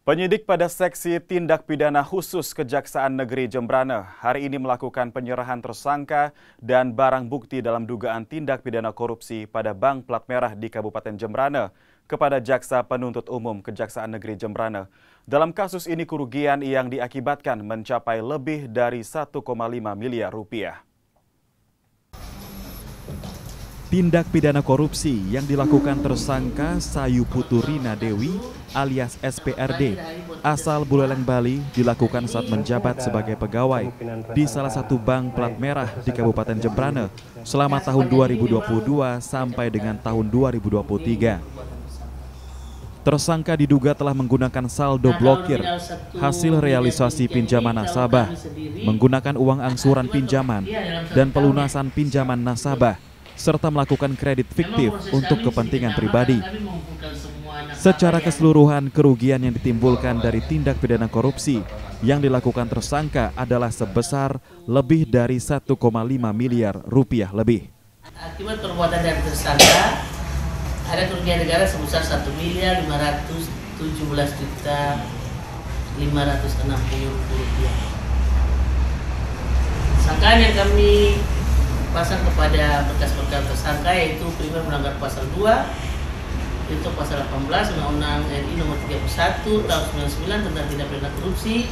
Penyidik pada Seksi Tindak Pidana Khusus Kejaksaan Negeri Jembrana hari ini melakukan penyerahan tersangka dan barang bukti dalam dugaan tindak pidana korupsi pada Bank Plat Merah di Kabupaten Jembrana kepada Jaksa Penuntut Umum Kejaksaan Negeri Jembrana. Dalam kasus ini kerugian yang diakibatkan mencapai lebih dari 1,5 miliar rupiah. Tindak pidana korupsi yang dilakukan tersangka Sayu Puturina Dewi alias SPRD asal Buleleng, Bali dilakukan saat menjabat sebagai pegawai di salah satu bank plat merah di Kabupaten Jembrana selama tahun 2022 sampai dengan tahun 2023. Tersangka diduga telah menggunakan saldo blokir hasil realisasi pinjaman nasabah, menggunakan uang angsuran pinjaman dan pelunasan pinjaman nasabah, serta melakukan kredit fiktif untuk kepentingan pribadi. Secara keseluruhan, kerugian yang ditimbulkan dari tindak pidana korupsi yang dilakukan tersangka adalah sebesar lebih dari 1,5 miliar rupiah lebih. Akibat perbuatan dari tersangka, ada kerugian negara sebesar 1.517.560.000 rupiah. Sangkaan yang kami pasal kepada berkas-berkas tersangka yaitu primer melanggar pasal 2 itu pasal 18 Undang-Undang RI nomor 31 tahun 99 tentang tindak pidana korupsi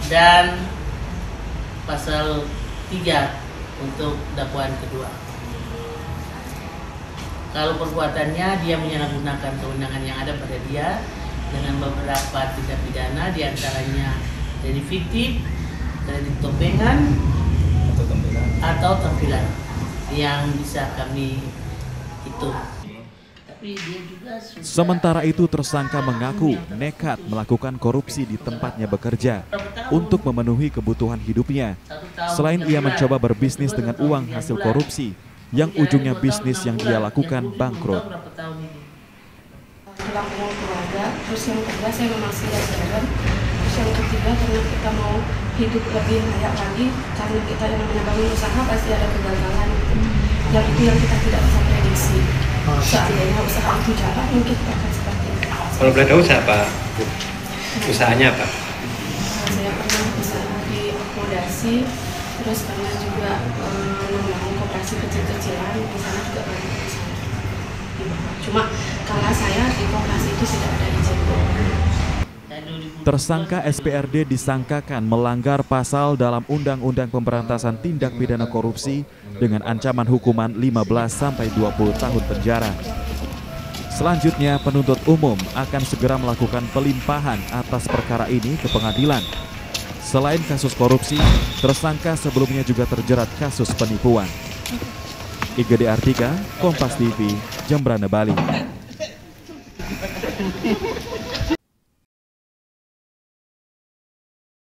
dan pasal 3 untuk dakwaan kedua. Kalau perbuatannya dia menyalahgunakan kewenangan yang ada pada dia dengan beberapa tindak pidana, diantaranya dari fiktif, dari topengan atau tampilan yang bisa kami hitung. Sementara itu tersangka mengaku nekat melakukan korupsi di tempatnya bekerja untuk memenuhi kebutuhan hidupnya. Selain ia mencoba berbisnis dengan uang hasil korupsi yang ujungnya bisnis yang dia lakukan bangkrut. Pulang keluarga, terus yang kedua saya memang siap jalan. Terus yang ketiga karena kita mau hidup lebih layak lagi, karena kita yang namanya bangun usaha pasti ada kegagalan gitu. Yang itu yang kita tidak bisa prediksi. Seandainya usaha itu jalan mungkin kita akan seperti itu. Kalau boleh tahu usaha apa? Usahanya apa? Saya pernah usaha di akomodasi, terus pernah juga membangun koperasi kecil-kecilan, di sana juga banyak usaha. Cuma kalau saya di koperasi itu tidak ada izin. Tersangka SPRD disangkakan melanggar pasal dalam Undang-Undang Pemberantasan Tindak Pidana Korupsi dengan ancaman hukuman 15-20 tahun penjara. Selanjutnya, penuntut umum akan segera melakukan pelimpahan atas perkara ini ke pengadilan. Selain kasus korupsi, tersangka sebelumnya juga terjerat kasus penipuan. IGD Artika, Kompas TV, Jembrana, Bali.